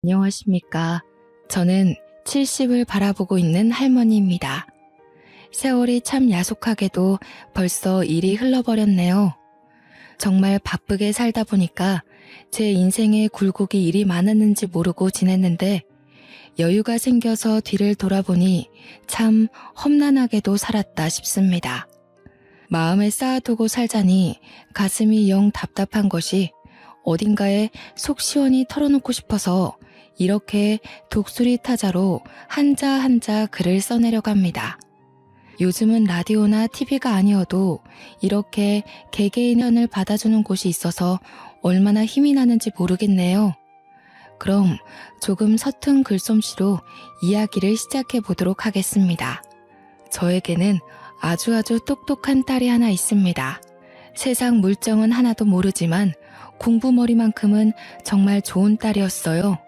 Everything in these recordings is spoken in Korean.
안녕하십니까. 저는 70을 바라보고 있는 할머니입니다. 세월이 참 야속하게도 벌써 일이 흘러버렸네요. 정말 바쁘게 살다 보니까 제 인생에 굴곡이 일이 많았는지 모르고 지냈는데 여유가 생겨서 뒤를 돌아보니 참 험난하게도 살았다 싶습니다. 마음에 쌓아두고 살자니 가슴이 영 답답한 것이 어딘가에 속 시원히 털어놓고 싶어서 이렇게 독수리 타자로 한자 한자 글을 써내려고 합니다. 요즘은 라디오나 TV가 아니어도 이렇게 개개인의 편을 받아주는 곳이 있어서 얼마나 힘이 나는지 모르겠네요. 그럼 조금 서툰 글솜씨로 이야기를 시작해 보도록 하겠습니다. 저에게는 아주 똑똑한 딸이 하나 있습니다. 세상 물정은 하나도 모르지만 공부머리만큼은 정말 좋은 딸이었어요.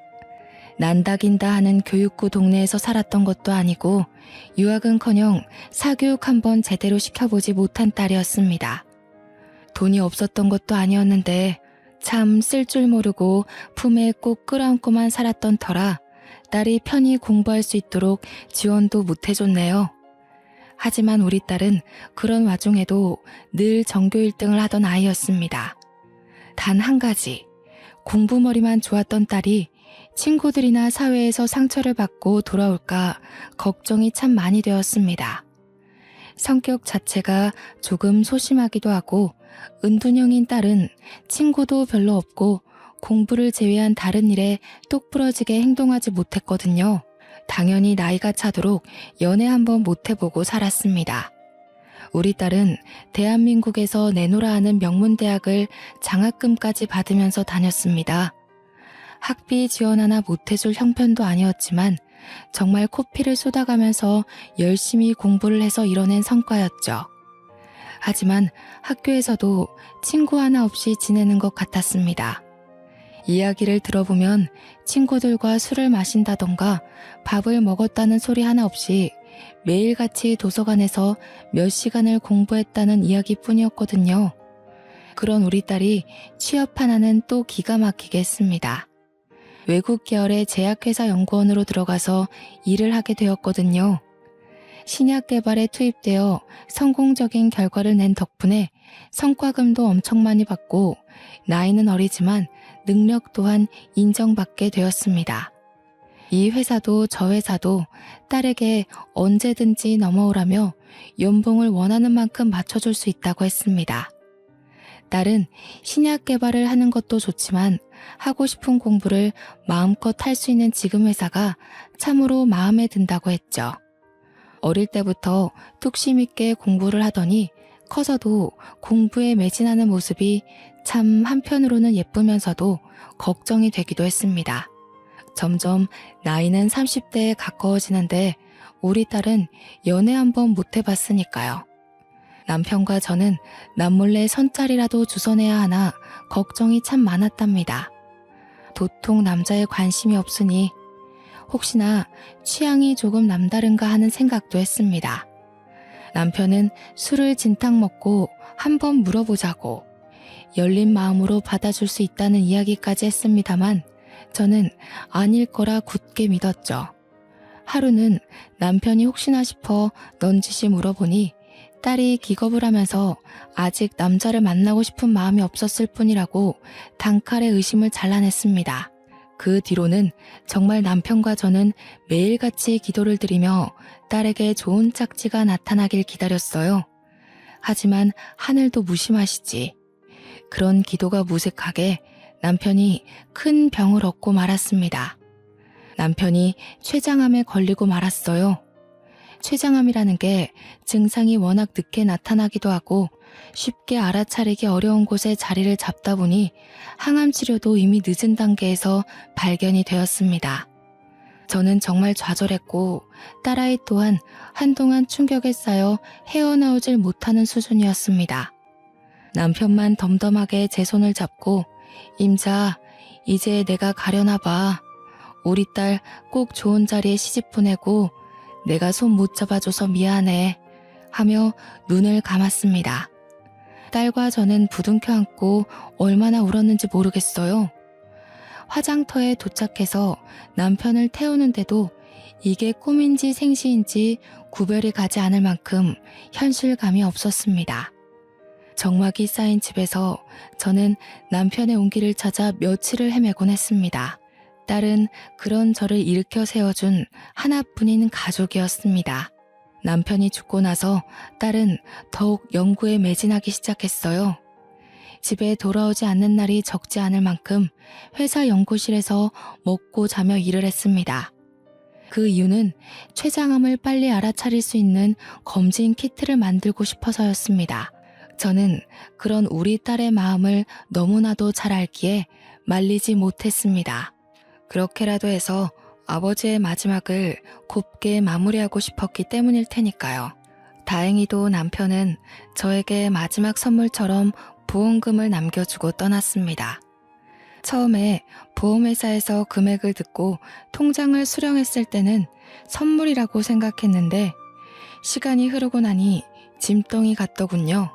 난다긴다 하는 교육구 동네에서 살았던 것도 아니고 유학은커녕 사교육 한번 제대로 시켜보지 못한 딸이었습니다. 돈이 없었던 것도 아니었는데 참 쓸 줄 모르고 품에 꼭 끌어안고만 살았던 터라 딸이 편히 공부할 수 있도록 지원도 못해줬네요. 하지만 우리 딸은 그런 와중에도 늘 전교 1등을 하던 아이였습니다. 단 한 가지, 공부머리만 좋았던 딸이 친구들이나 사회에서 상처를 받고 돌아올까 걱정이 참 많이 되었습니다. 성격 자체가 조금 소심하기도 하고 은둔형인 딸은 친구도 별로 없고 공부를 제외한 다른 일에 똑부러지게 행동하지 못했거든요. 당연히 나이가 차도록 연애 한번 못해보고 살았습니다. 우리 딸은 대한민국에서 내노라 하는 명문대학을 장학금까지 받으면서 다녔습니다. 학비 지원 하나 못해줄 형편도 아니었지만 정말 코피를 쏟아가면서 열심히 공부를 해서 이뤄낸 성과였죠. 하지만 학교에서도 친구 하나 없이 지내는 것 같았습니다. 이야기를 들어보면 친구들과 술을 마신다던가 밥을 먹었다는 소리 하나 없이 매일같이 도서관에서 몇 시간을 공부했다는 이야기뿐이었거든요. 그런 우리 딸이 취업 하나는 또 기가 막히게 했습니다. 외국 계열의 제약회사 연구원으로 들어가서 일을 하게 되었거든요. 신약 개발에 투입되어 성공적인 결과를 낸 덕분에 성과금도 엄청 많이 받고 나이는 어리지만 능력 또한 인정받게 되었습니다. 이 회사도 저 회사도 딸에게 언제든지 넘어오라며 연봉을 원하는 만큼 맞춰줄 수 있다고 했습니다. 딸은 신약 개발을 하는 것도 좋지만 하고 싶은 공부를 마음껏 할 수 있는 지금 회사가 참으로 마음에 든다고 했죠. 어릴 때부터 뚝심 있게 공부를 하더니 커서도 공부에 매진하는 모습이 참 한편으로는 예쁘면서도 걱정이 되기도 했습니다. 점점 나이는 30대에 가까워지는데 우리 딸은 연애 한번 못 해봤으니까요. 남편과 저는 남몰래 선짜리라도 주선해야 하나 걱정이 참 많았답니다. 도통 남자에 관심이 없으니 혹시나 취향이 조금 남다른가 하는 생각도 했습니다. 남편은 술을 진탕 먹고 한번 물어보자고 열린 마음으로 받아줄 수 있다는 이야기까지 했습니다만 저는 아닐 거라 굳게 믿었죠. 하루는 남편이 혹시나 싶어 넌지시 물어보니 딸이 기겁을 하면서 아직 남자를 만나고 싶은 마음이 없었을 뿐이라고 단칼에 의심을 잘라냈습니다. 그 뒤로는 정말 남편과 저는 매일같이 기도를 드리며 딸에게 좋은 짝지가 나타나길 기다렸어요. 하지만 하늘도 무심하시지. 그런 기도가 무색하게 남편이 큰 병을 얻고 말았습니다. 남편이 췌장암에 걸리고 말았어요. 췌장암이라는 게 증상이 워낙 늦게 나타나기도 하고 쉽게 알아차리기 어려운 곳에 자리를 잡다 보니 항암 치료도 이미 늦은 단계에서 발견이 되었습니다. 저는 정말 좌절했고 딸아이 또한 한동안 충격에 쌓여 헤어나오질 못하는 수준이었습니다. 남편만 덤덤하게 제 손을 잡고 임자, 이제 내가 가려나 봐. 우리 딸 꼭 좋은 자리에 시집 보내고 내가 손 못 잡아줘서 미안해 하며 눈을 감았습니다. 딸과 저는 부둥켜 안고 얼마나 울었는지 모르겠어요. 화장터에 도착해서 남편을 태우는데도 이게 꿈인지 생시인지 구별이 가지 않을 만큼 현실감이 없었습니다. 정막이 쌓인 집에서 저는 남편의 온기를 찾아 며칠을 헤매곤 했습니다. 딸은 그런 저를 일으켜 세워준 하나뿐인 가족이었습니다. 남편이 죽고 나서 딸은 더욱 연구에 매진하기 시작했어요. 집에 돌아오지 않는 날이 적지 않을 만큼 회사 연구실에서 먹고 자며 일을 했습니다. 그 이유는 췌장암을 빨리 알아차릴 수 있는 검진 키트를 만들고 싶어서였습니다. 저는 그런 우리 딸의 마음을 너무나도 잘 알기에 말리지 못했습니다. 그렇게라도 해서 아버지의 마지막을 곱게 마무리하고 싶었기 때문일 테니까요. 다행히도 남편은 저에게 마지막 선물처럼 보험금을 남겨주고 떠났습니다. 처음에 보험회사에서 금액을 듣고 통장을 수령했을 때는 선물이라고 생각했는데 시간이 흐르고 나니 짐덩이 같더군요.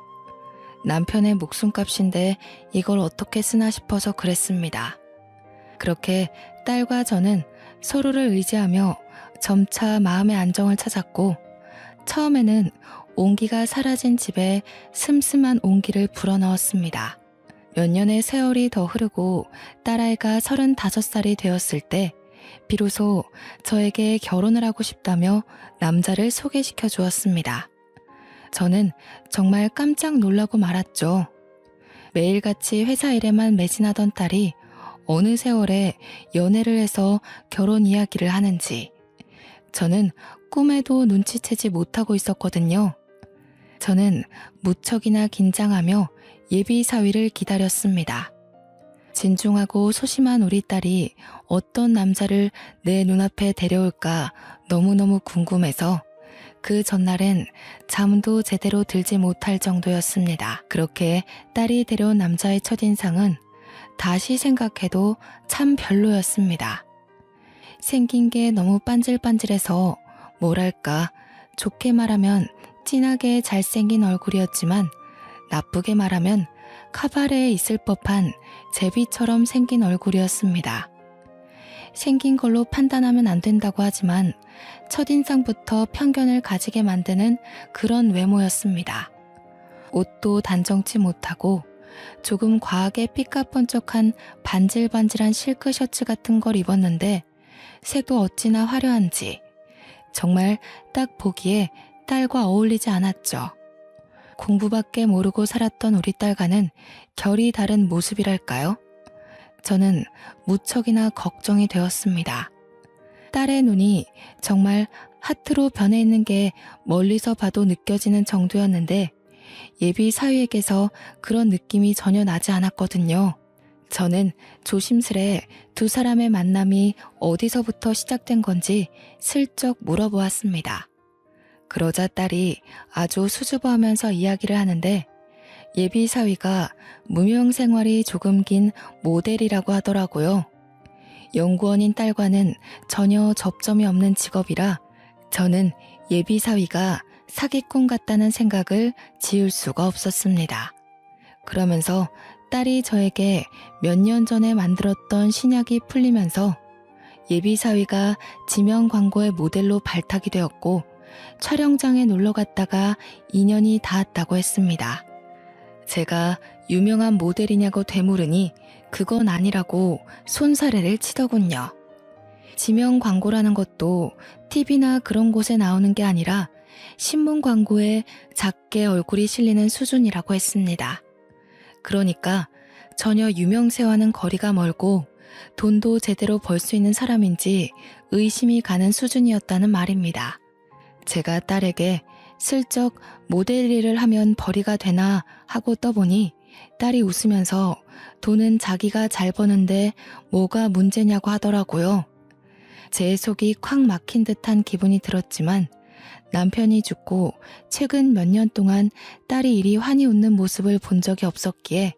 남편의 목숨값인데 이걸 어떻게 쓰나 싶어서 그랬습니다. 그렇게 딸과 저는 서로를 의지하며 점차 마음의 안정을 찾았고 처음에는 온기가 사라진 집에 슴슴한 온기를 불어넣었습니다. 몇 년의 세월이 더 흐르고 딸아이가 35살이 되었을 때 비로소 저에게 결혼을 하고 싶다며 남자를 소개시켜 주었습니다. 저는 정말 깜짝 놀라고 말았죠. 매일같이 회사 일에만 매진하던 딸이 어느 세월에 연애를 해서 결혼 이야기를 하는지 저는 꿈에도 눈치채지 못하고 있었거든요. 저는 무척이나 긴장하며 예비 사위를 기다렸습니다. 진중하고 소심한 우리 딸이 어떤 남자를 내 눈앞에 데려올까 너무너무 궁금해서 그 전날엔 잠도 제대로 들지 못할 정도였습니다. 그렇게 딸이 데려온 남자의 첫인상은 다시 생각해도 참 별로였습니다. 생긴 게 너무 반질반질해서 뭐랄까 좋게 말하면 진하게 잘생긴 얼굴이었지만 나쁘게 말하면 카바레에 있을 법한 제비처럼 생긴 얼굴이었습니다. 생긴 걸로 판단하면 안 된다고 하지만 첫인상부터 편견을 가지게 만드는 그런 외모였습니다. 옷도 단정치 못하고 조금 과하게 삐까뻔쩍한 반질반질한 실크 셔츠 같은 걸 입었는데 색도 어찌나 화려한지 정말 딱 보기에 딸과 어울리지 않았죠. 공부밖에 모르고 살았던 우리 딸과는 결이 다른 모습이랄까요? 저는 무척이나 걱정이 되었습니다. 딸의 눈이 정말 하트로 변해 있는 게 멀리서 봐도 느껴지는 정도였는데 예비 사위에게서 그런 느낌이 전혀 나지 않았거든요. 저는 조심스레 두 사람의 만남이 어디서부터 시작된 건지 슬쩍 물어보았습니다. 그러자 딸이 아주 수줍어하면서 이야기를 하는데 예비 사위가 무명 생활이 조금 긴 모델이라고 하더라고요. 연구원인 딸과는 전혀 접점이 없는 직업이라 저는 예비 사위가 사기꾼 같다는 생각을 지울 수가 없었습니다. 그러면서 딸이 저에게 몇 년 전에 만들었던 신약이 풀리면서 예비 사위가 지명 광고의 모델로 발탁이 되었고 촬영장에 놀러 갔다가 인연이 닿았다고 했습니다. 제가 유명한 모델이냐고 되물으니 그건 아니라고 손사래를 치더군요. 지명 광고라는 것도 TV나 그런 곳에 나오는 게 아니라 신문 광고에 작게 얼굴이 실리는 수준이라고 했습니다. 그러니까 전혀 유명세와는 거리가 멀고 돈도 제대로 벌 수 있는 사람인지 의심이 가는 수준이었다는 말입니다. 제가 딸에게 슬쩍 모델 일을 하면 벌이가 되나 하고 떠보니 딸이 웃으면서 돈은 자기가 잘 버는데 뭐가 문제냐고 하더라고요. 제 속이 콱 막힌 듯한 기분이 들었지만 남편이 죽고 최근 몇 년 동안 딸이 이리 환히 웃는 모습을 본 적이 없었기에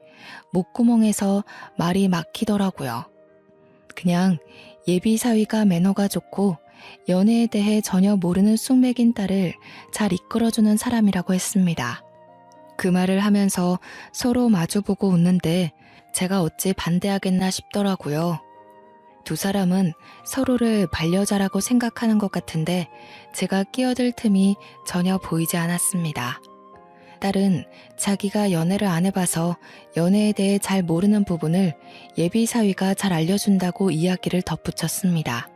목구멍에서 말이 막히더라고요. 그냥 예비 사위가 매너가 좋고 연애에 대해 전혀 모르는 쑥맥인 딸을 잘 이끌어주는 사람이라고 했습니다. 그 말을 하면서 서로 마주보고 웃는데 제가 어찌 반대하겠나 싶더라고요. 두 사람은 서로를 반려자라고 생각하는 것 같은데 제가 끼어들 틈이 전혀 보이지 않았습니다. 딸은 자기가 연애를 안 해봐서 연애에 대해 잘 모르는 부분을 예비 사위가 잘 알려준다고 이야기를 덧붙였습니다.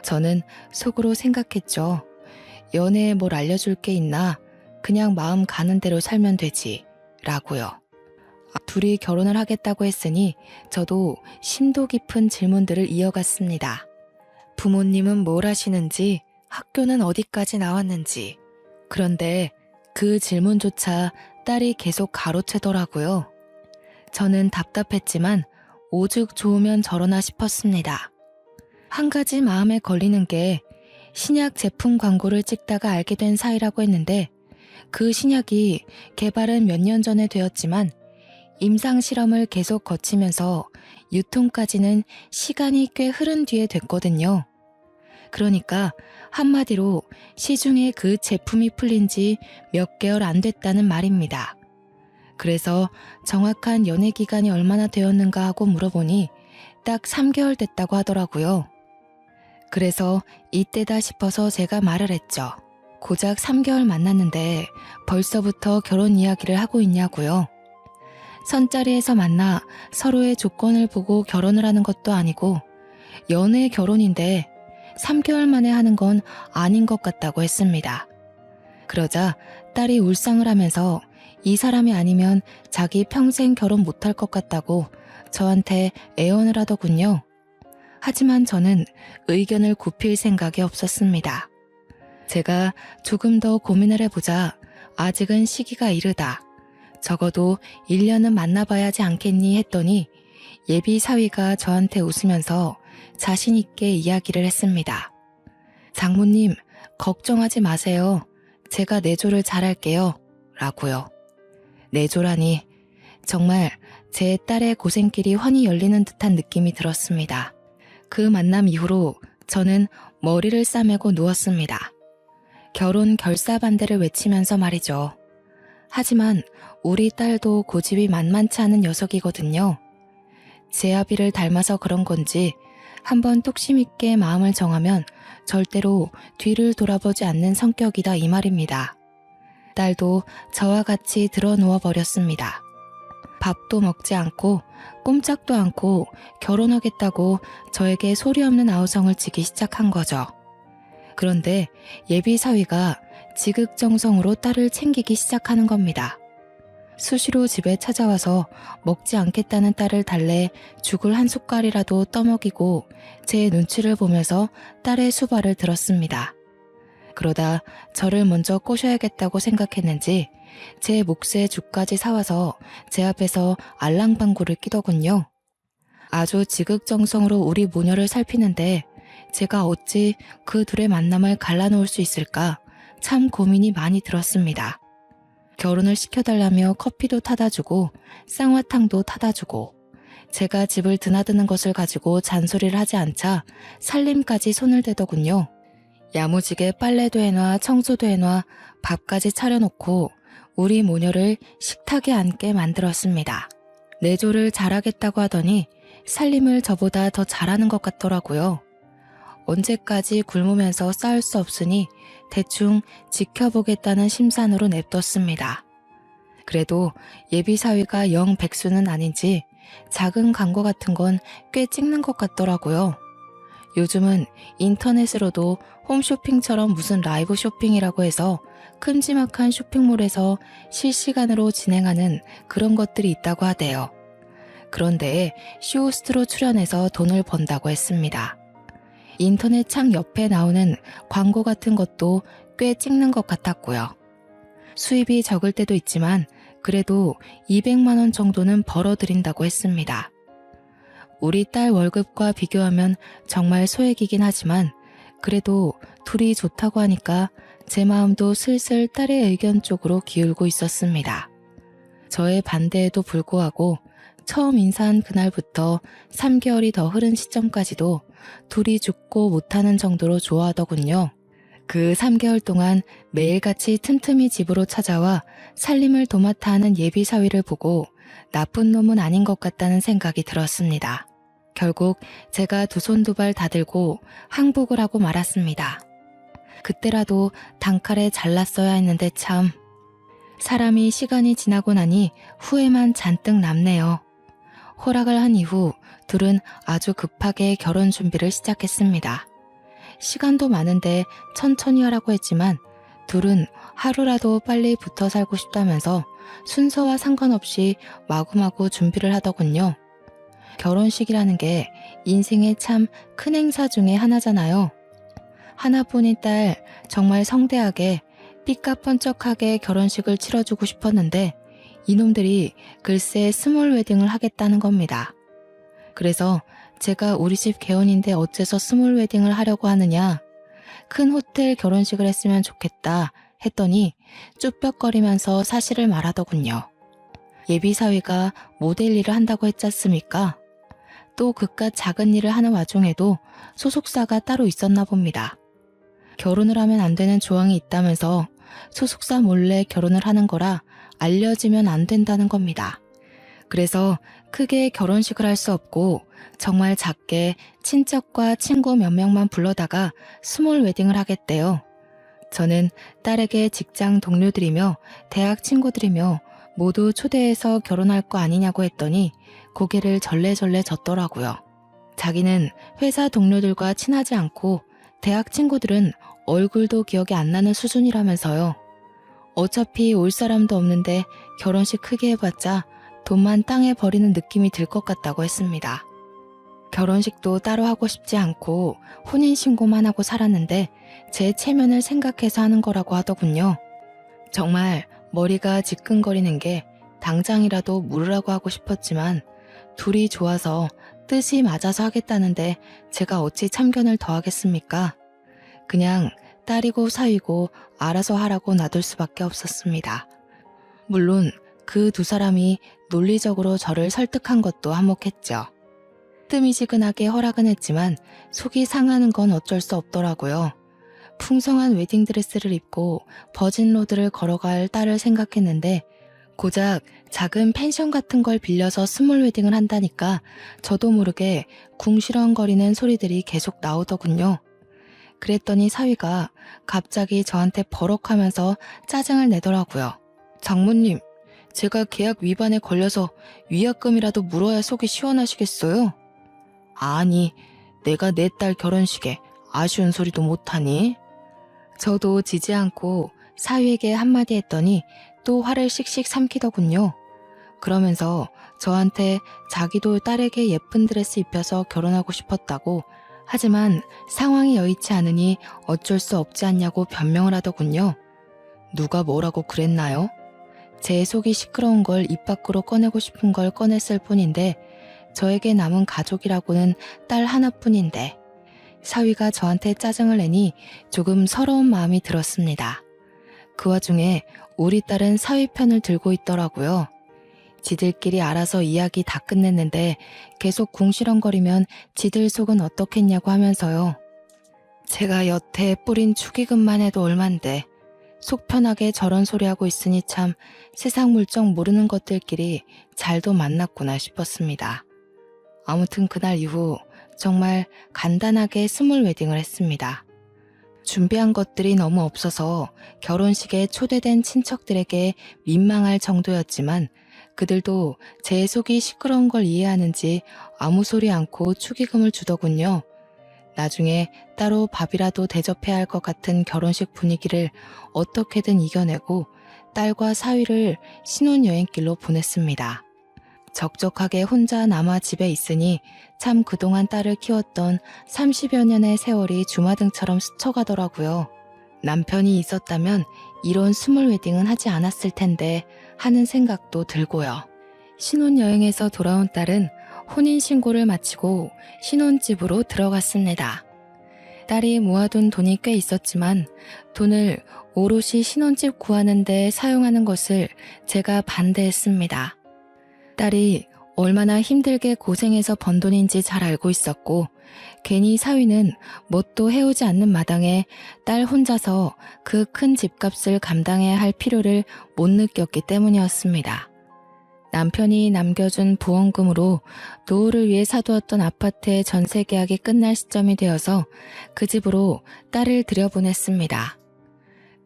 저는 속으로 생각했죠. 연애에 뭘 알려줄 게 있나? 그냥 마음 가는 대로 살면 되지. 라고요. 둘이 결혼을 하겠다고 했으니 저도 심도 깊은 질문들을 이어갔습니다. 부모님은 뭘 하시는지, 학교는 어디까지 나왔는지. 그런데 그 질문조차 딸이 계속 가로채더라고요. 저는 답답했지만 오죽 좋으면 저러나 싶었습니다. 한 가지 마음에 걸리는 게 신약 제품 광고를 찍다가 알게 된 사이라고 했는데 그 신약이 개발은 몇 년 전에 되었지만 임상 실험을 계속 거치면서 유통까지는 시간이 꽤 흐른 뒤에 됐거든요. 그러니까 한마디로 시중에 그 제품이 풀린 지 몇 개월 안 됐다는 말입니다. 그래서 정확한 연애 기간이 얼마나 되었는가 하고 물어보니 딱 3개월 됐다고 하더라고요. 그래서 이때다 싶어서 제가 말을 했죠. 고작 3개월 만났는데 벌써부터 결혼 이야기를 하고 있냐고요. 선자리에서 만나 서로의 조건을 보고 결혼을 하는 것도 아니고 연애 결혼인데 3개월 만에 하는 건 아닌 것 같다고 했습니다. 그러자 딸이 울상을 하면서 이 사람이 아니면 자기 평생 결혼 못할 것 같다고 저한테 애원을 하더군요. 하지만 저는 의견을 굽힐 생각이 없었습니다. 제가 조금 더 고민을 해보자 아직은 시기가 이르다. 적어도 1년은 만나봐야지 않겠니 했더니 예비 사위가 저한테 웃으면서 자신 있게 이야기를 했습니다. 장모님, 걱정하지 마세요. 제가 내조를 잘할게요. 라고요. 내조라니 정말 제 딸의 고생길이 훤히 열리는 듯한 느낌이 들었습니다. 그 만남 이후로 저는 머리를 싸매고 누웠습니다. 결혼 결사 반대를 외치면서 말이죠. 하지만 우리 딸도 고집이 만만치 않은 녀석이거든요. 제 아비를 닮아서 그런 건지 한번 뚝심 있게 마음을 정하면 절대로 뒤를 돌아보지 않는 성격이다 이 말입니다. 딸도 저와 같이 드러 누워버렸습니다. 밥도 먹지 않고 꼼짝도 않고 결혼하겠다고 저에게 소리 없는 아우성을 치기 시작한 거죠. 그런데 예비 사위가 지극정성으로 딸을 챙기기 시작하는 겁니다. 수시로 집에 찾아와서 먹지 않겠다는 딸을 달래 죽을 한 숟갈이라도 떠먹이고 제 눈치를 보면서 딸의 수발을 들었습니다. 그러다 저를 먼저 꼬셔야겠다고 생각했는지 제 몫의 죽까지 사와서 제 앞에서 알랑방구를 끼더군요. 아주 지극정성으로 우리 모녀를 살피는데 제가 어찌 그 둘의 만남을 갈라놓을 수 있을까 참 고민이 많이 들었습니다. 결혼을 시켜달라며 커피도 타다 주고 쌍화탕도 타다 주고 제가 집을 드나드는 것을 가지고 잔소리를 하지 않자 살림까지 손을 대더군요. 야무지게 빨래도 해놔 청소도 해놔 밥까지 차려놓고 우리 모녀를 식탁에 앉게 만들었습니다. 내조를 잘하겠다고 하더니 살림을 저보다 더 잘하는 것 같더라고요. 언제까지 굶으면서 싸울 수 없으니 대충 지켜보겠다는 심산으로 냅뒀습니다. 그래도 예비 사위가 영 백수는 아닌지 작은 광고 같은 건 꽤 찍는 것 같더라고요. 요즘은 인터넷으로도 홈쇼핑처럼 무슨 라이브 쇼핑이라고 해서 큼지막한 쇼핑몰에서 실시간으로 진행하는 그런 것들이 있다고 하대요. 그런데 쇼호스트로 출연해서 돈을 번다고 했습니다. 인터넷 창 옆에 나오는 광고 같은 것도 꽤 찍는 것 같았고요. 수입이 적을 때도 있지만 그래도 200만 원 정도는 벌어들인다고 했습니다. 우리 딸 월급과 비교하면 정말 소액이긴 하지만 그래도 둘이 좋다고 하니까 제 마음도 슬슬 딸의 의견 쪽으로 기울고 있었습니다. 저의 반대에도 불구하고 처음 인사한 그날부터 3개월이 더 흐른 시점까지도 둘이 죽고 못하는 정도로 좋아하더군요. 그 3개월 동안 매일같이 틈틈이 집으로 찾아와 살림을 도맡아 하는 예비 사위를 보고 나쁜 놈은 아닌 것 같다는 생각이 들었습니다. 결국 제가 두 손 두 발 다 들고 항복을 하고 말았습니다. 그때라도 단칼에 잘랐어야 했는데 참. 사람이 시간이 지나고 나니 후회만 잔뜩 남네요. 허락을 한 이후 둘은 아주 급하게 결혼 준비를 시작했습니다. 시간도 많은데 천천히 하라고 했지만 둘은 하루라도 빨리 붙어 살고 싶다면서 순서와 상관없이 마구마구 준비를 하더군요. 결혼식이라는 게 인생의 참 큰 행사 중에 하나잖아요. 하나뿐인 딸 정말 성대하게 삐까뻔쩍하게 결혼식을 치러주고 싶었는데 이놈들이 글쎄 스몰 웨딩을 하겠다는 겁니다. 그래서 제가 우리 집 개혼인데 어째서 스몰 웨딩을 하려고 하느냐, 큰 호텔 결혼식을 했으면 좋겠다 했더니 쭈뼛거리면서 사실을 말하더군요. 예비사위가 모델 일을 한다고 했지 않습니까? 또 그깟 작은 일을 하는 와중에도 소속사가 따로 있었나 봅니다. 결혼을 하면 안 되는 조항이 있다면서 소속사 몰래 결혼을 하는 거라 알려지면 안 된다는 겁니다. 그래서 크게 결혼식을 할 수 없고 정말 작게 친척과 친구 몇 명만 불러다가 스몰 웨딩을 하겠대요. 저는 딸에게 직장 동료들이며 대학 친구들이며 모두 초대해서 결혼할 거 아니냐고 했더니 고개를 절레절레 젓더라고요. 자기는 회사 동료들과 친하지 않고 대학 친구들은 얼굴도 기억이 안 나는 수준이라면서요. 어차피 올 사람도 없는데 결혼식 크게 해봤자 돈만 땅에 버리는 느낌이 들 것 같다고 했습니다. 결혼식도 따로 하고 싶지 않고 혼인신고만 하고 살았는데 제 체면을 생각해서 하는 거라고 하더군요. 정말 머리가 지끈거리는 게 당장이라도 물으라고 하고 싶었지만 둘이 좋아서 뜻이 맞아서 하겠다는데 제가 어찌 참견을 더하겠습니까? 그냥 딸이고 사위고 알아서 하라고 놔둘 수밖에 없었습니다. 물론 그 두 사람이 논리적으로 저를 설득한 것도 한몫했죠. 뜨미지근하게 허락은 했지만 속이 상하는 건 어쩔 수 없더라고요. 풍성한 웨딩드레스를 입고 버진로드를 걸어갈 딸을 생각했는데 고작 작은 펜션 같은 걸 빌려서 스몰 웨딩을 한다니까 저도 모르게 궁시렁거리는 소리들이 계속 나오더군요. 그랬더니 사위가 갑자기 저한테 버럭하면서 짜증을 내더라고요. 장모님, 제가 계약 위반에 걸려서 위약금이라도 물어야 속이 시원하시겠어요? 아니, 내가 내 딸 결혼식에 아쉬운 소리도 못하니? 저도 지지 않고 사위에게 한마디 했더니 또 화를 씩씩 삼키더군요. 그러면서 저한테 자기도 딸에게 예쁜 드레스 입혀서 결혼하고 싶었다고, 하지만 상황이 여의치 않으니 어쩔 수 없지 않냐고 변명을 하더군요. 누가 뭐라고 그랬나요? 제 속이 시끄러운 걸 입 밖으로 꺼내고 싶은 걸 꺼냈을 뿐인데 저에게 남은 가족이라고는 딸 하나뿐인데 사위가 저한테 짜증을 내니 조금 서러운 마음이 들었습니다. 그 와중에 우리 딸은 사위 편을 들고 있더라고요. 지들끼리 알아서 이야기 다 끝냈는데 계속 궁시렁거리면 지들 속은 어떻겠냐고 하면서요. 제가 여태 뿌린 축의금만 해도 얼만데 속 편하게 저런 소리 하고 있으니 참 세상 물정 모르는 것들끼리 잘도 만났구나 싶었습니다. 아무튼 그날 이후 정말 간단하게 스몰 웨딩을 했습니다. 준비한 것들이 너무 없어서 결혼식에 초대된 친척들에게 민망할 정도였지만 그들도 제 속이 시끄러운 걸 이해하는지 아무 소리 않고 축의금을 주더군요. 나중에 따로 밥이라도 대접해야 할 것 같은 결혼식 분위기를 어떻게든 이겨내고 딸과 사위를 신혼여행길로 보냈습니다. 적적하게 혼자 남아 집에 있으니 참 그동안 딸을 키웠던 30여 년의 세월이 주마등처럼 스쳐가더라고요. 남편이 있었다면 이런 스몰 웨딩은 하지 않았을 텐데 하는 생각도 들고요. 신혼여행에서 돌아온 딸은 혼인신고를 마치고 신혼집으로 들어갔습니다. 딸이 모아둔 돈이 꽤 있었지만 돈을 오롯이 신혼집 구하는 데 사용하는 것을 제가 반대했습니다. 딸이 얼마나 힘들게 고생해서 번 돈인지 잘 알고 있었고 괜히 사위는 뭣도 해오지 않는 마당에 딸 혼자서 그 큰 집값을 감당해야 할 필요를 못 느꼈기 때문이었습니다. 남편이 남겨준 보험금으로 노후를 위해 사두었던 아파트의 전세 계약이 끝날 시점이 되어서 그 집으로 딸을 들여보냈습니다.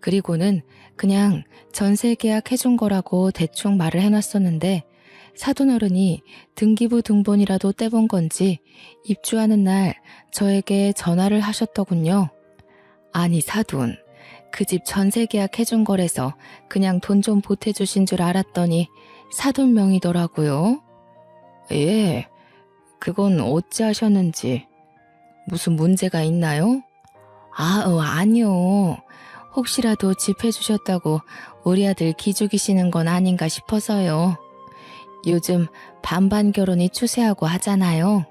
그리고는 그냥 전세 계약 해준 거라고 대충 말을 해놨었는데 사돈어른이 등기부 등본이라도 떼본 건지 입주하는 날 저에게 전화를 하셨더군요. 아니 사돈, 그 집 전세 계약 해준 거래서 그냥 돈 좀 보태주신 줄 알았더니 사돈 명이더라고요. 예, 그건 어찌 하셨는지. 무슨 문제가 있나요? 아니요. 혹시라도 집 해주셨다고 우리 아들 기죽이시는 건 아닌가 싶어서요. 요즘 반반 결혼이 추세하고 하잖아요.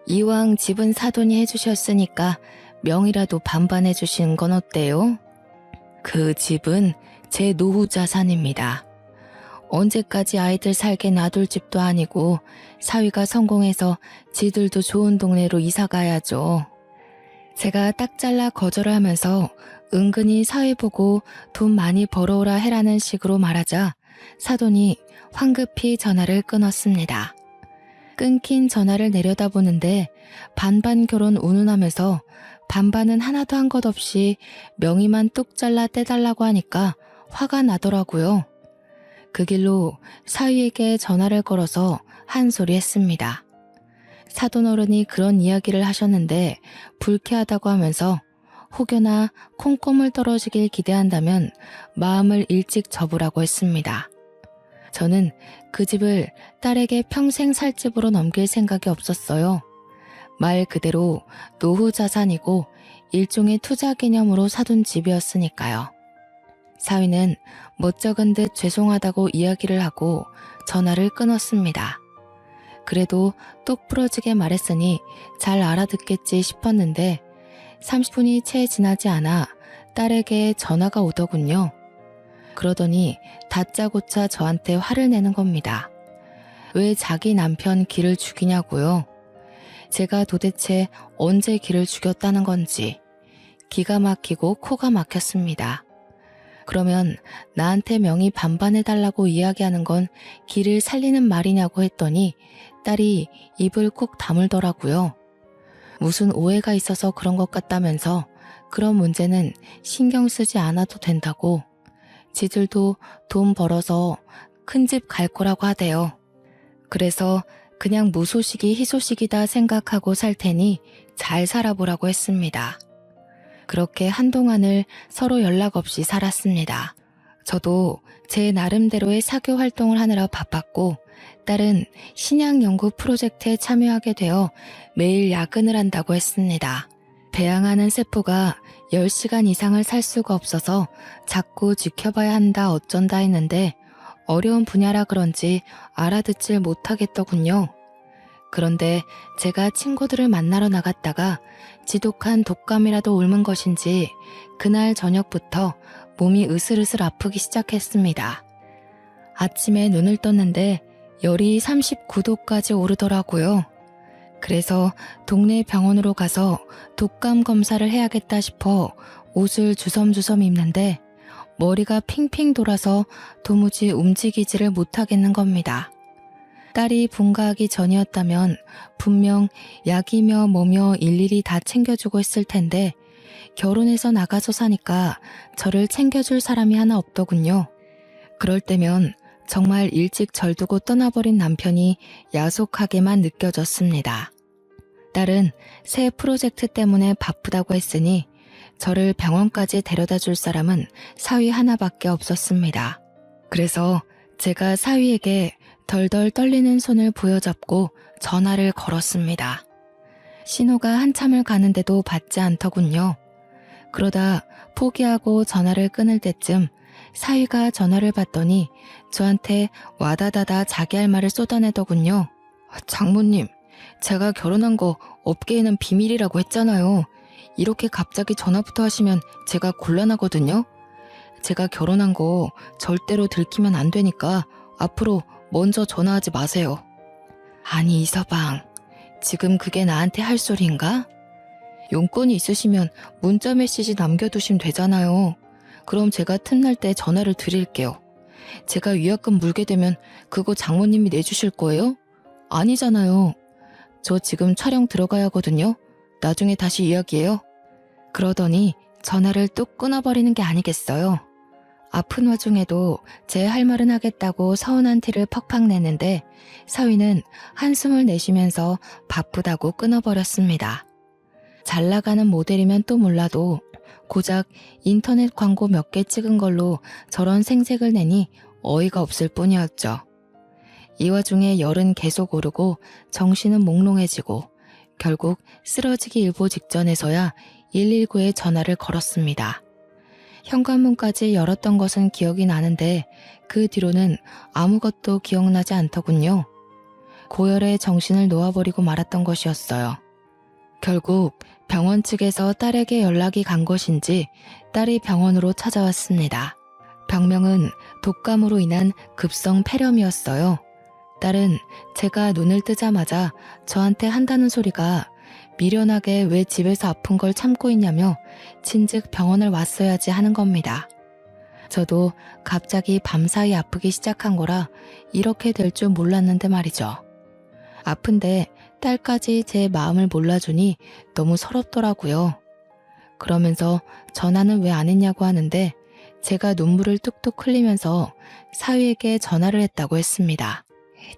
이왕 집은 사돈이 해주셨으니까 명이라도 반반 해주시는 건 어때요? 그 집은 제 노후 자산입니다. 언제까지 아이들 살게 놔둘 집도 아니고 사위가 성공해서 지들도 좋은 동네로 이사 가야죠. 제가 딱 잘라 거절을 하면서 은근히 사위 보고 돈 많이 벌어오라 해라는 식으로 말하자 사돈이 황급히 전화를 끊었습니다. 끊긴 전화를 내려다보는데 반반 결혼 운운하면서 반반은 하나도 한 것 없이 명의만 뚝 잘라 떼달라고 하니까 화가 나더라고요. 그 길로 사위에게 전화를 걸어서 한 소리 했습니다. 사돈어른이 그런 이야기를 하셨는데 불쾌하다고 하면서 혹여나 콩고물 떨어지길 기대한다면 마음을 일찍 접으라고 했습니다. 저는 그 집을 딸에게 평생 살 집으로 넘길 생각이 없었어요. 말 그대로 노후 자산이고 일종의 투자 개념으로 사둔 집이었으니까요. 사위는 멋쩍은 듯 죄송하다고 이야기를 하고 전화를 끊었습니다. 그래도 똑 부러지게 말했으니 잘 알아듣겠지 싶었는데 30분이 채 지나지 않아 딸에게 전화가 오더군요. 그러더니 다짜고짜 저한테 화를 내는 겁니다. 왜 자기 남편 기를 죽이냐고요? 제가 도대체 언제 기를 죽였다는 건지 기가 막히고 코가 막혔습니다. 그러면 나한테 명의 반반해달라고 이야기하는 건 기를 살리는 말이냐고 했더니 딸이 입을 꾹 다물더라고요. 무슨 오해가 있어서 그런 것 같다면서 그런 문제는 신경 쓰지 않아도 된다고 지들도 돈 벌어서 큰 집 갈 거라고 하대요. 그래서 그냥 무소식이 희소식이다 생각하고 살 테니 잘 살아보라고 했습니다. 그렇게 한동안을 서로 연락 없이 살았습니다. 저도 제 나름대로의 사교 활동을 하느라 바빴고 딸은 신약 연구 프로젝트에 참여하게 되어 매일 야근을 한다고 했습니다. 배양하는 세포가 10시간 이상을 살 수가 없어서 자꾸 지켜봐야 한다 어쩐다 했는데 어려운 분야라 그런지 알아듣질 못하겠더군요. 그런데 제가 친구들을 만나러 나갔다가 지독한 독감이라도 옮은 것인지 그날 저녁부터 몸이 으슬으슬 아프기 시작했습니다. 아침에 눈을 떴는데 열이 39도까지 오르더라고요. 그래서 동네 병원으로 가서 독감 검사를 해야겠다 싶어 옷을 주섬주섬 입는데 머리가 핑핑 돌아서 도무지 움직이지를 못하겠는 겁니다. 딸이 분가하기 전이었다면 분명 약이며 뭐며 일일이 다 챙겨주고 있을 텐데 결혼해서 나가서 사니까 저를 챙겨줄 사람이 하나 없더군요. 그럴 때면 정말 일찍 절두고 떠나버린 남편이 야속하게만 느껴졌습니다. 딸은 새 프로젝트 때문에 바쁘다고 했으니 저를 병원까지 데려다 줄 사람은 사위 하나밖에 없었습니다. 그래서 제가 사위에게 덜덜 떨리는 손을 부여잡고 전화를 걸었습니다. 신호가 한참을 가는데도 받지 않더군요. 그러다 포기하고 전화를 끊을 때쯤 사위가 전화를 받더니 저한테 와다다다 자기 할 말을 쏟아내더군요. 장모님, 제가 결혼한 거 업계에는 비밀이라고 했잖아요. 이렇게 갑자기 전화부터 하시면 제가 곤란하거든요. 제가 결혼한 거 절대로 들키면 안 되니까 앞으로 먼저 전화하지 마세요. 아니 이서방, 지금 그게 나한테 할 소리인가? 용건이 있으시면 문자 메시지 남겨두시면 되잖아요. 그럼 제가 틈날 때 전화를 드릴게요. 제가 위약금 물게 되면 그거 장모님이 내주실 거예요? 아니잖아요. 저 지금 촬영 들어가야 하거든요. 나중에 다시 이야기해요. 그러더니 전화를 뚝 끊어버리는 게 아니겠어요. 아픈 와중에도 제 할 말은 하겠다고 서운한 티를 팍팍 내는데 사위는 한숨을 내쉬면서 바쁘다고 끊어버렸습니다. 잘 나가는 모델이면 또 몰라도 고작 인터넷 광고 몇 개 찍은 걸로 저런 생색을 내니 어이가 없을 뿐이었죠. 이 와중에 열은 계속 오르고 정신은 몽롱해지고 결국 쓰러지기 일보 직전에서야 119에 전화를 걸었습니다. 현관문까지 열었던 것은 기억이 나는데 그 뒤로는 아무것도 기억나지 않더군요. 고열에 정신을 놓아버리고 말았던 것이었어요. 결국 병원 측에서 딸에게 연락이 간 것인지 딸이 병원으로 찾아왔습니다. 병명은 독감으로 인한 급성 폐렴이었어요. 딸은 제가 눈을 뜨자마자 저한테 한다는 소리가 미련하게 왜 집에서 아픈 걸 참고 있냐며 진즉 병원을 왔어야지 하는 겁니다. 저도 갑자기 밤사이 아프기 시작한 거라 이렇게 될 줄 몰랐는데 말이죠. 아픈데 딸까지 제 마음을 몰라주니 너무 서럽더라고요. 그러면서 전화는 왜 안 했냐고 하는데 제가 눈물을 뚝뚝 흘리면서 사위에게 전화를 했다고 했습니다.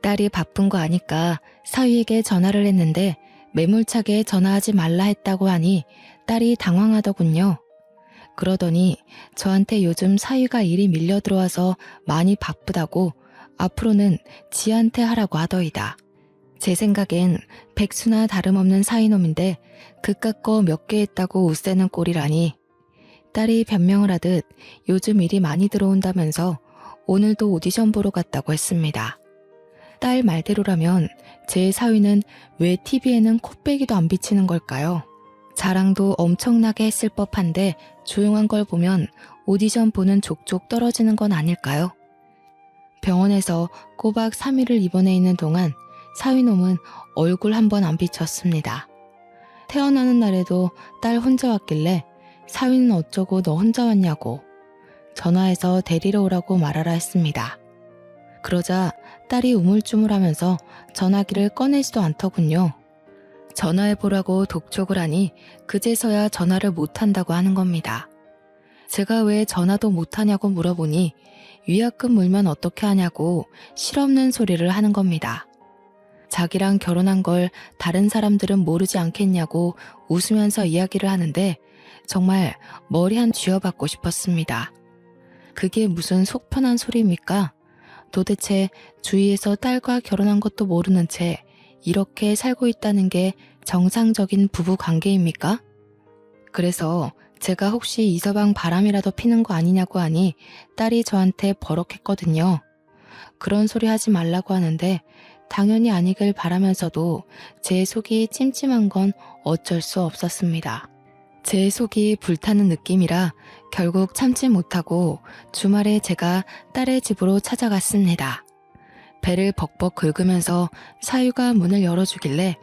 딸이 바쁜 거 아니까 사위에게 전화를 했는데 매몰차게 전화하지 말라 했다고 하니 딸이 당황하더군요. 그러더니 저한테 요즘 사위가 일이 밀려 들어와서 많이 바쁘다고 앞으로는 지한테 하라고 하더이다. 제 생각엔 백수나 다름없는 사위놈인데 그깟 거 몇 개 했다고 웃새는 꼴이라니. 딸이 변명을 하듯 요즘 일이 많이 들어온다면서 오늘도 오디션 보러 갔다고 했습니다. 딸 말대로라면 제 사위는 왜 TV에는 코빼기도 안 비치는 걸까요? 자랑도 엄청나게 했을 법한데 조용한 걸 보면 오디션 보는 족족 떨어지는 건 아닐까요? 병원에서 꼬박 3일을 입원해 있는 동안 사위놈은 얼굴 한 번 안 비쳤습니다. 태어나는 날에도 딸 혼자 왔길래 사위는 어쩌고 너 혼자 왔냐고 전화해서 데리러 오라고 말하라 했습니다. 그러자 딸이 우물쭈물하면서 전화기를 꺼내지도 않더군요. 전화해보라고 독촉을 하니 그제서야 전화를 못한다고 하는 겁니다. 제가 왜 전화도 못하냐고 물어보니 위약금 물면 어떻게 하냐고 실없는 소리를 하는 겁니다. 자기랑 결혼한 걸 다른 사람들은 모르지 않겠냐고 웃으면서 이야기를 하는데 정말 머리 한 쥐어받고 싶었습니다. 그게 무슨 속 편한 소리입니까? 도대체 주위에서 딸과 결혼한 것도 모르는 채 이렇게 살고 있다는 게 정상적인 부부 관계입니까? 그래서 제가 혹시 이 서방 바람이라도 피는 거 아니냐고 하니 딸이 저한테 버럭했거든요. 그런 소리 하지 말라고 하는데 당연히 아니길 바라면서도 제 속이 찜찜한 건 어쩔 수 없었습니다. 제 속이 불타는 느낌이라 결국 참지 못하고 주말에 제가 딸의 집으로 찾아갔습니다. 배를 벅벅 긁으면서 사유가 문을 열어주길래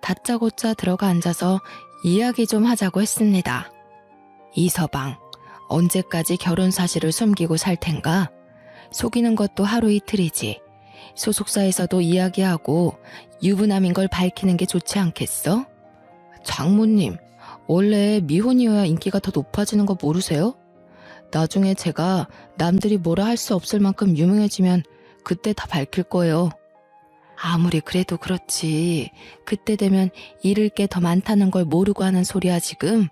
다짜고짜 들어가 앉아서 이야기 좀 하자고 했습니다. 이 서방, 언제까지 결혼 사실을 숨기고 살 텐가? 속이는 것도 하루 이틀이지. 소속사에서도 이야기하고 유부남인 걸 밝히는 게 좋지 않겠어? 장모님, 원래 미혼이어야 인기가 더 높아지는 거 모르세요? 나중에 제가 남들이 뭐라 할 수 없을 만큼 유명해지면 그때 다 밝힐 거예요. 아무리 그래도 그렇지. 그때 되면 잃을 게 더 많다는 걸 모르고 하는 소리야 지금?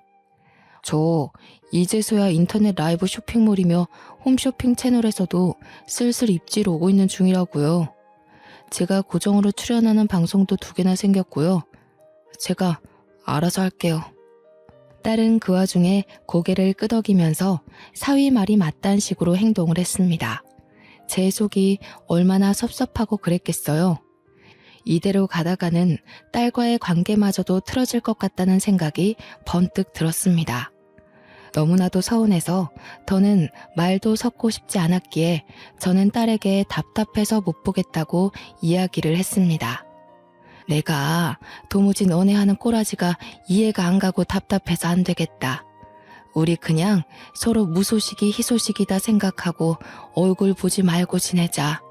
저 이제서야 인터넷 라이브 쇼핑몰이며 홈쇼핑 채널에서도 슬슬 입지로 오고 있는 중이라고요. 제가 고정으로 출연하는 방송도 2개나 생겼고요. 제가 알아서 할게요. 딸은 그 와중에 고개를 끄덕이면서 사위 말이 맞단 식으로 행동을 했습니다. 제 속이 얼마나 섭섭하고 그랬겠어요. 이대로 가다가는 딸과의 관계마저도 틀어질 것 같다는 생각이 번뜩 들었습니다. 너무나도 서운해서 더는 말도 섞고 싶지 않았기에 저는 딸에게 답답해서 못 보겠다고 이야기를 했습니다. 내가 도무지 너네 하는 꼬라지가 이해가 안 가고 답답해서 안 되겠다. 우리 그냥 서로 무소식이 희소식이다 생각하고 얼굴 보지 말고 지내자.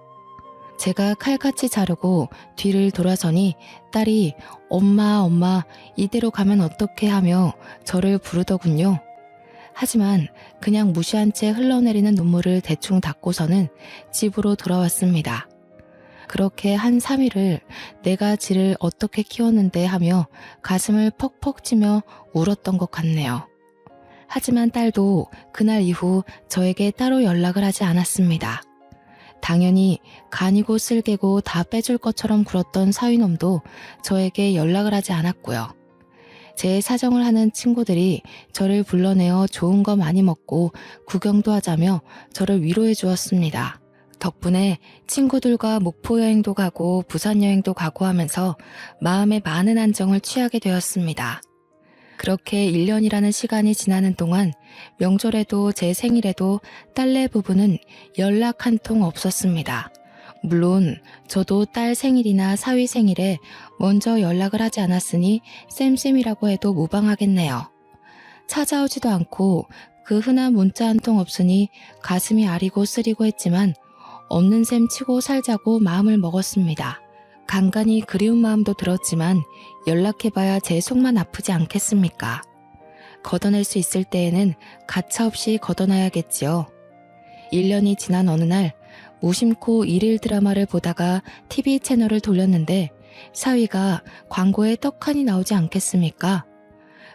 제가 칼같이 자르고 뒤를 돌아서니 딸이 엄마 엄마 이대로 가면 어떡해 하며 저를 부르더군요. 하지만 그냥 무시한 채 흘러내리는 눈물을 대충 닦고서는 집으로 돌아왔습니다. 그렇게 한 3일을 내가 지를 어떻게 키웠는데 하며 가슴을 퍽퍽 찌며 울었던 것 같네요. 하지만 딸도 그날 이후 저에게 따로 연락을 하지 않았습니다. 당연히 간이고 쓸개고 다 빼줄 것처럼 굴었던 사위놈도 저에게 연락을 하지 않았고요. 제 사정을 하는 친구들이 저를 불러내어 좋은 거 많이 먹고 구경도 하자며 저를 위로해 주었습니다. 덕분에 친구들과 목포 여행도 가고 부산 여행도 가고 하면서 마음에 많은 안정을 취하게 되었습니다. 그렇게 1년이라는 시간이 지나는 동안 명절에도 제 생일에도 딸네 부부는 연락 한 통 없었습니다. 물론 저도 딸 생일이나 사위 생일에 먼저 연락을 하지 않았으니 쌤쌤이라고 해도 무방하겠네요. 찾아오지도 않고 그 흔한 문자 한 통 없으니 가슴이 아리고 쓰리고 했지만 없는 셈 치고 살자고 마음을 먹었습니다. 간간히 그리운 마음도 들었지만 연락해봐야 제 속만 아프지 않겠습니까? 걷어낼 수 있을 때에는 가차없이 걷어놔야겠지요. 1년이 지난 어느 날 무심코 일일 드라마를 보다가 TV 채널을 돌렸는데 사위가 광고에 떡하니 나오지 않겠습니까?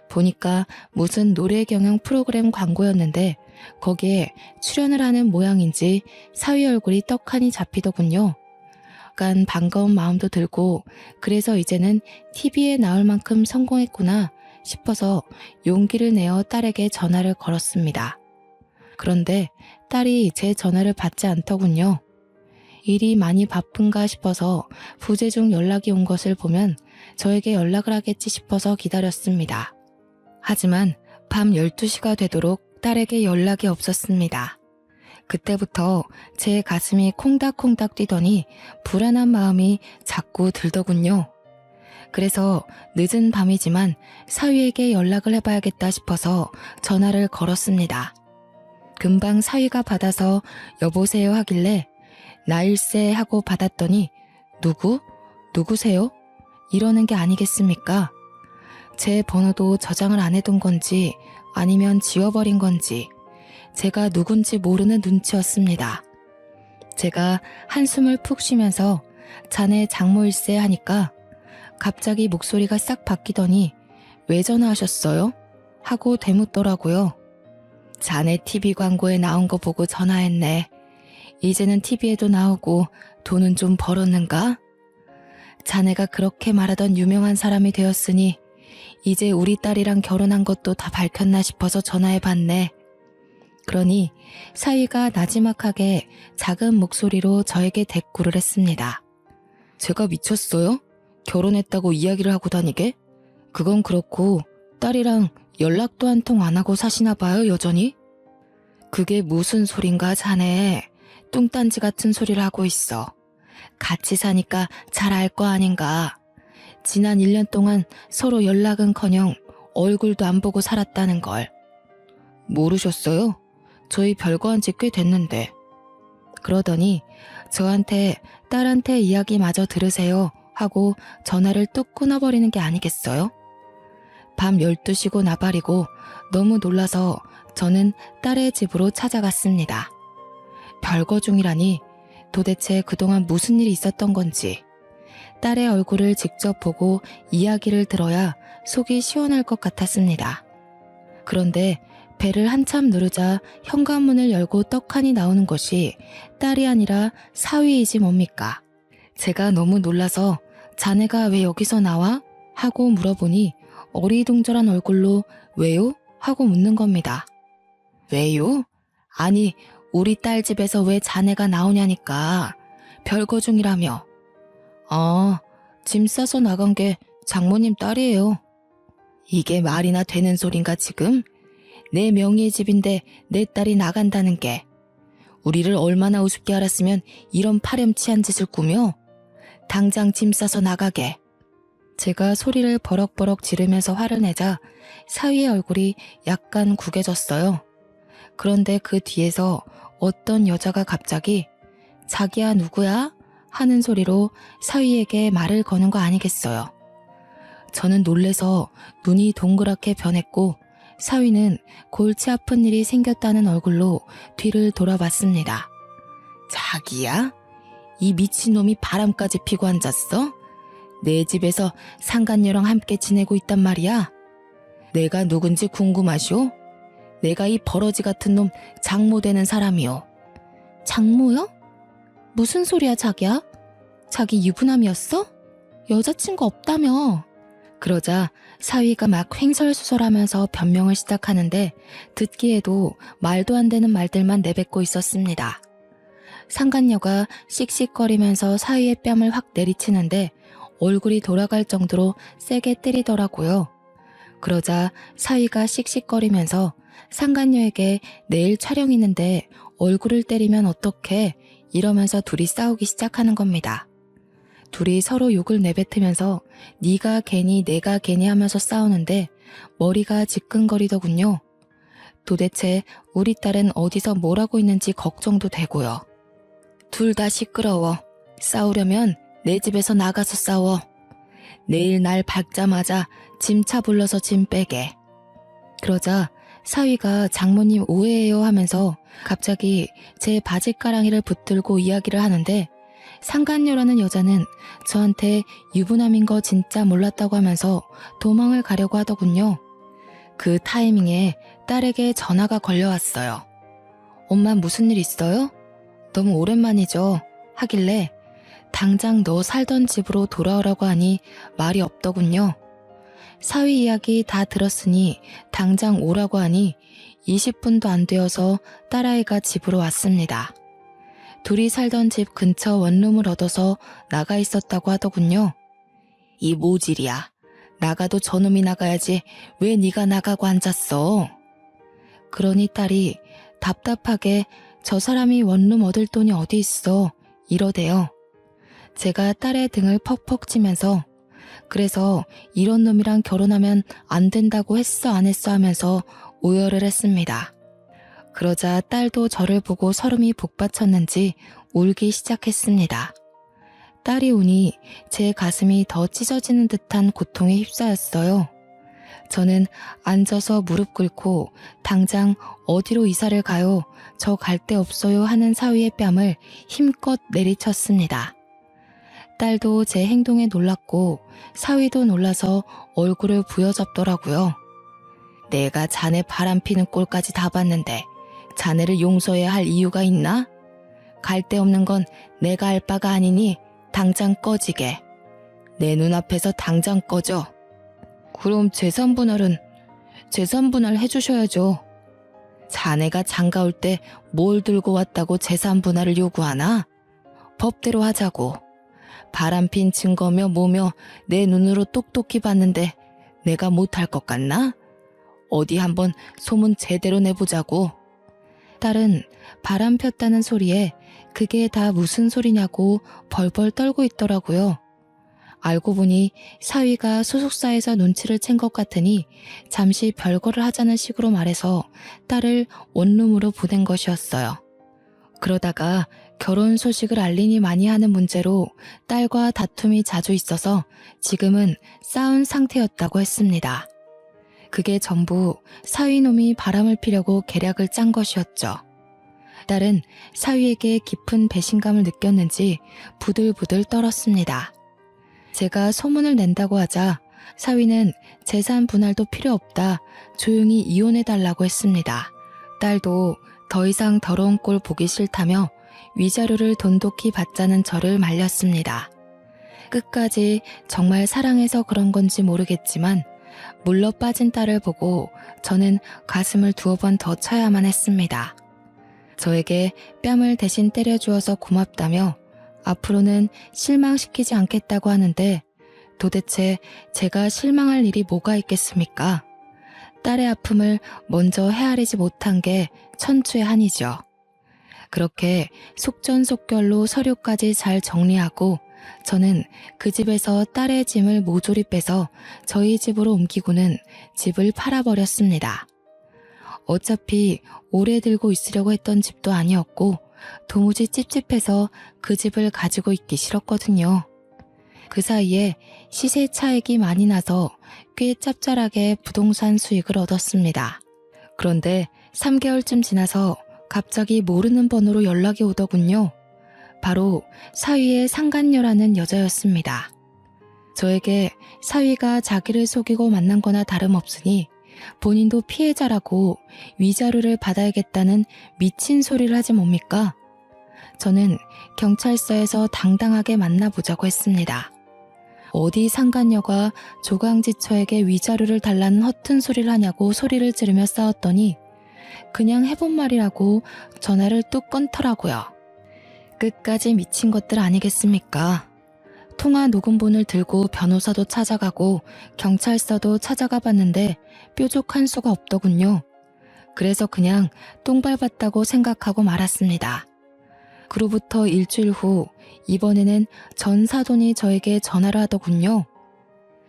보니까 무슨 노래 경영 프로그램 광고였는데 거기에 출연을 하는 모양인지 사위 얼굴이 떡하니 잡히더군요. 약간 반가운 마음도 들고 그래서 이제는 TV에 나올 만큼 성공했구나 싶어서 용기를 내어 딸에게 전화를 걸었습니다. 그런데 딸이 제 전화를 받지 않더군요. 일이 많이 바쁜가 싶어서 부재중 연락이 온 것을 보면 저에게 연락을 하겠지 싶어서 기다렸습니다. 하지만 밤 12시가 되도록 딸에게 연락이 없었습니다. 그때부터 제 가슴이 콩닥콩닥 뛰더니 불안한 마음이 자꾸 들더군요. 그래서 늦은 밤이지만 사위에게 연락을 해봐야겠다 싶어서 전화를 걸었습니다. 금방 사위가 받아서 여보세요 하길래 나일세 하고 받았더니 누구세요? 이러는 게 아니겠습니까? 제 번호도 저장을 안 해둔 건지 아니면 지워버린 건지 제가 누군지 모르는 눈치였습니다. 제가 한숨을 푹 쉬면서 자네 장모일세 하니까 갑자기 목소리가 싹 바뀌더니 왜 전화하셨어요? 하고 되묻더라고요. 자네 TV 광고에 나온 거 보고 전화했네. 이제는 TV에도 나오고 돈은 좀 벌었는가? 자네가 그렇게 말하던 유명한 사람이 되었으니 이제 우리 딸이랑 결혼한 것도 다 밝혔나 싶어서 전화해봤네. 그러니 사위가 나지막하게 작은 목소리로 저에게 대꾸를 했습니다. 제가 미쳤어요? 결혼했다고 이야기를 하고 다니게? 그건 그렇고 딸이랑 연락도 한 통 안 하고 사시나 봐요, 여전히? 그게 무슨 소린가 자네. 뚱딴지 같은 소리를 하고 있어. 같이 사니까 잘 알 거 아닌가. 지난 1년 동안 서로 연락은커녕 얼굴도 안 보고 살았다는 걸. 모르셨어요? 저희 별거 한 지 꽤 됐는데. 그러더니 저한테 딸한테 이야기 마저 들으세요 하고 전화를 뚝 끊어버리는 게 아니겠어요? 밤 12시고 나발이고 너무 놀라서 저는 딸의 집으로 찾아갔습니다. 별거 중이라니 도대체 그동안 무슨 일이 있었던 건지 딸의 얼굴을 직접 보고 이야기를 들어야 속이 시원할 것 같았습니다. 그런데 배를 한참 누르자 현관문을 열고 떡하니 나오는 것이 딸이 아니라 사위이지 뭡니까? 제가 너무 놀라서 자네가 왜 여기서 나와? 하고 물어보니 어리둥절한 얼굴로 왜요? 하고 묻는 겁니다. 왜요? 아니 우리 딸 집에서 왜 자네가 나오냐니까. 별거 중이라며. 짐 싸서 나간 게 장모님 딸이에요. 이게 말이나 되는 소린가 지금? 내 명의의 집인데 내 딸이 나간다는 게. 우리를 얼마나 우습게 알았으면 이런 파렴치한 짓을 꾸며? 당장 짐 싸서 나가게. 제가 소리를 버럭버럭 지르면서 화를 내자 사위의 얼굴이 약간 구겨졌어요. 그런데 그 뒤에서 어떤 여자가 갑자기 자기야 누구야? 하는 소리로 사위에게 말을 거는 거 아니겠어요. 저는 놀래서 눈이 동그랗게 변했고 사위는 골치 아픈 일이 생겼다는 얼굴로 뒤를 돌아봤습니다. 자기야? 이 미친놈이 바람까지 피고 앉았어? 내 집에서 상간녀랑 함께 지내고 있단 말이야? 내가 누군지 궁금하쇼? 내가 이 버러지 같은 놈 장모 되는 사람이요. 장모요? 무슨 소리야 자기야? 자기 유부남이었어? 여자친구 없다며. 그러자 사위가 막 횡설수설하면서 변명을 시작하는데 듣기에도 말도 안 되는 말들만 내뱉고 있었습니다. 상간녀가 씩씩거리면서 사위의 뺨을 확 내리치는데 얼굴이 돌아갈 정도로 세게 때리더라고요. 그러자 사위가 씩씩거리면서 상간녀에게 내일 촬영 있는데 얼굴을 때리면 어떡해 이러면서 둘이 싸우기 시작하는 겁니다. 둘이 서로 욕을 내뱉으면서 네가 괜히 내가 괜히 하면서 싸우는데 머리가 지끈거리더군요. 도대체 우리 딸은 어디서 뭘 하고 있는지 걱정도 되고요. 둘 다 시끄러워. 싸우려면 내 집에서 나가서 싸워. 내일 날 밝자마자 짐차 불러서 짐 빼게. 그러자 사위가 장모님 오해해요 하면서 갑자기 제 바지가랑이를 붙들고 이야기를 하는데 상간녀라는 여자는 저한테 유부남인 거 진짜 몰랐다고 하면서 도망을 가려고 하더군요. 그 타이밍에 딸에게 전화가 걸려왔어요. 엄마 무슨 일 있어요? 너무 오랜만이죠. 하길래 당장 너 살던 집으로 돌아오라고 하니 말이 없더군요. 사위 이야기 다 들었으니 당장 오라고 하니 20분도 안 되어서 딸아이가 집으로 왔습니다. 둘이 살던 집 근처 원룸을 얻어서 나가 있었다고 하더군요. 이 모질이야. 나가도 저놈이 나가야지 왜 네가 나가고 앉았어? 그러니 딸이 답답하게 저 사람이 원룸 얻을 돈이 어디 있어 이러대요. 제가 딸의 등을 퍽퍽 치면서 그래서 이런 놈이랑 결혼하면 안 된다고 했어 안 했어 하면서 오열을 했습니다. 그러자 딸도 저를 보고 설움이 북받쳤는지 울기 시작했습니다. 딸이 우니 제 가슴이 더 찢어지는 듯한 고통에 휩싸였어요. 저는 앉아서 무릎 꿇고 당장 어디로 이사를 가요? 저 갈 데 없어요 하는 사위의 뺨을 힘껏 내리쳤습니다. 딸도 제 행동에 놀랐고 사위도 놀라서 얼굴을 부여잡더라고요. 내가 자네 바람피는 꼴까지 다 봤는데 자네를 용서해야 할 이유가 있나? 갈 데 없는 건 내가 알 바가 아니니 당장 꺼지게. 내 눈앞에서 당장 꺼져. 그럼 재산분할은? 재산분할 해주셔야죠. 자네가 장가올 때 뭘 들고 왔다고 재산분할을 요구하나? 법대로 하자고. 바람핀 증거며 뭐며 내 눈으로 똑똑히 봤는데 내가 못할 것 같나? 어디 한번 소문 제대로 내보자고. 딸은 바람 폈다는 소리에 그게 다 무슨 소리냐고 벌벌 떨고 있더라고요. 알고 보니 사위가 소속사에서 눈치를 챈 것 같으니 잠시 별거를 하자는 식으로 말해서 딸을 원룸으로 보낸 것이었어요. 그러다가 결혼 소식을 알리니 많이 하는 문제로 딸과 다툼이 자주 있어서 지금은 싸운 상태였다고 했습니다. 그게 전부 사위놈이 바람을 피려고 계략을 짠 것이었죠. 딸은 사위에게 깊은 배신감을 느꼈는지 부들부들 떨었습니다. 제가 소문을 낸다고 하자 사위는 재산 분할도 필요 없다, 조용히 이혼해달라고 했습니다. 딸도 더 이상 더러운 꼴 보기 싫다며 위자료를 돈독히 받자는 저를 말렸습니다. 끝까지 정말 사랑해서 그런 건지 모르겠지만 물러 빠진 딸을 보고 저는 가슴을 두어 번 더 쳐야만 했습니다. 저에게 뺨을 대신 때려주어서 고맙다며 앞으로는 실망시키지 않겠다고 하는데 도대체 제가 실망할 일이 뭐가 있겠습니까? 딸의 아픔을 먼저 헤아리지 못한 게 천추의 한이죠. 그렇게 속전속결로 서류까지 잘 정리하고 저는 그 집에서 딸의 짐을 모조리 빼서 저희 집으로 옮기고는 집을 팔아버렸습니다. 어차피 오래 들고 있으려고 했던 집도 아니었고 도무지 찝찝해서 그 집을 가지고 있기 싫었거든요. 그 사이에 시세 차익이 많이 나서 꽤 짭짤하게 부동산 수익을 얻었습니다. 그런데 3개월쯤 지나서 갑자기 모르는 번호로 연락이 오더군요. 바로 사위의 상간녀라는 여자였습니다. 저에게 사위가 자기를 속이고 만난 거나 다름없으니 본인도 피해자라고 위자료를 받아야겠다는 미친 소리를 하지 뭡니까? 저는 경찰서에서 당당하게 만나보자고 했습니다. 어디 상간녀가 조강지처에게 위자료를 달라는 허튼 소리를 하냐고 소리를 지르며 싸웠더니 그냥 해본 말이라고 전화를 뚝 끊더라고요. 끝까지 미친 것들 아니겠습니까? 통화 녹음본을 들고 변호사도 찾아가고 경찰서도 찾아가 봤는데 뾰족한 수가 없더군요. 그래서 그냥 똥 밟았다고 생각하고 말았습니다. 그로부터 일주일 후 이번에는 전 사돈이 저에게 전화를 하더군요.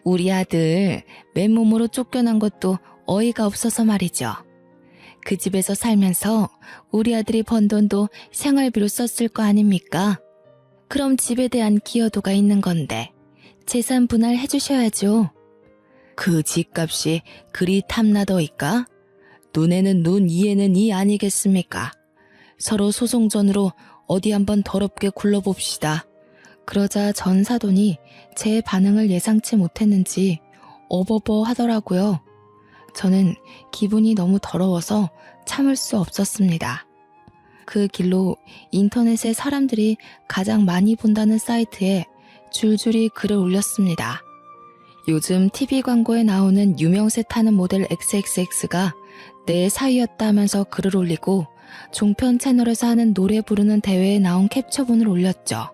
우리 아들 맨몸으로 쫓겨난 것도 어이가 없어서 말이죠. 그 집에서 살면서 우리 아들이 번 돈도 생활비로 썼을 거 아닙니까? 그럼 집에 대한 기여도가 있는 건데 재산 분할 해주셔야죠. 그 집값이 그리 탐나더이까? 눈에는 눈, 이에는 이 아니겠습니까? 서로 소송전으로 어디 한번 더럽게 굴러봅시다. 그러자 전 사돈이 제 반응을 예상치 못했는지 어버버 하더라고요. 저는 기분이 너무 더러워서 참을 수 없었습니다. 그 길로 인터넷에 사람들이 가장 많이 본다는 사이트에 줄줄이 글을 올렸습니다. 요즘 TV 광고에 나오는 유명세 타는 모델 XXX가 내 사위였다면서 글을 올리고 종편 채널에서 하는 노래 부르는 대회에 나온 캡처본을 올렸죠.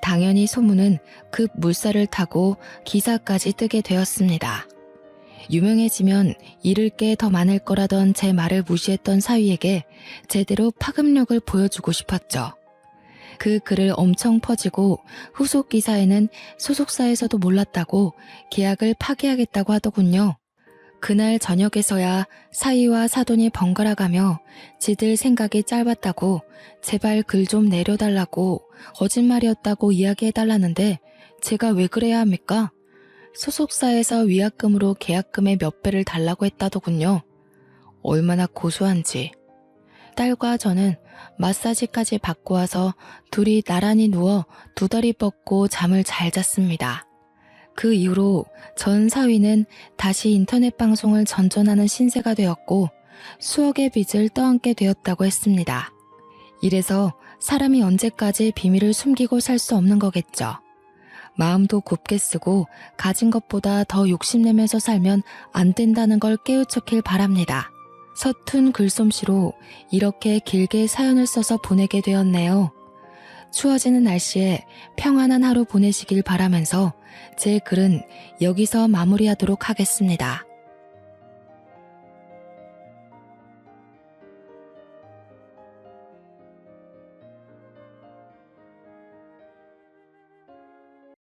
당연히 소문은 급 물살을 타고 기사까지 뜨게 되었습니다. 유명해지면 잃을 게 더 많을 거라던 제 말을 무시했던 사위에게 제대로 파급력을 보여주고 싶었죠. 그 글을 엄청 퍼지고 후속 기사에는 소속사에서도 몰랐다고 계약을 파기하겠다고 하더군요. 그날 저녁에서야 사위와 사돈이 번갈아가며 지들 생각이 짧았다고 제발 글 좀 내려달라고 거짓말이었다고 이야기해달라는데 제가 왜 그래야 합니까? 소속사에서 위약금으로 계약금의 몇 배를 달라고 했다더군요. 얼마나 고소한지. 딸과 저는 마사지까지 받고 와서 둘이 나란히 누워 두 다리 뻗고 잠을 잘 잤습니다. 그 이후로 전 사위는 다시 인터넷 방송을 전전하는 신세가 되었고 수억의 빚을 떠안게 되었다고 했습니다. 이래서 사람이 언제까지 비밀을 숨기고 살 수 없는 거겠죠. 마음도 곱게 쓰고 가진 것보다 더 욕심내면서 살면 안 된다는 걸 깨우쳤길 바랍니다. 서툰 글솜씨로 이렇게 길게 사연을 써서 보내게 되었네요. 추워지는 날씨에 평안한 하루 보내시길 바라면서 제 글은 여기서 마무리하도록 하겠습니다.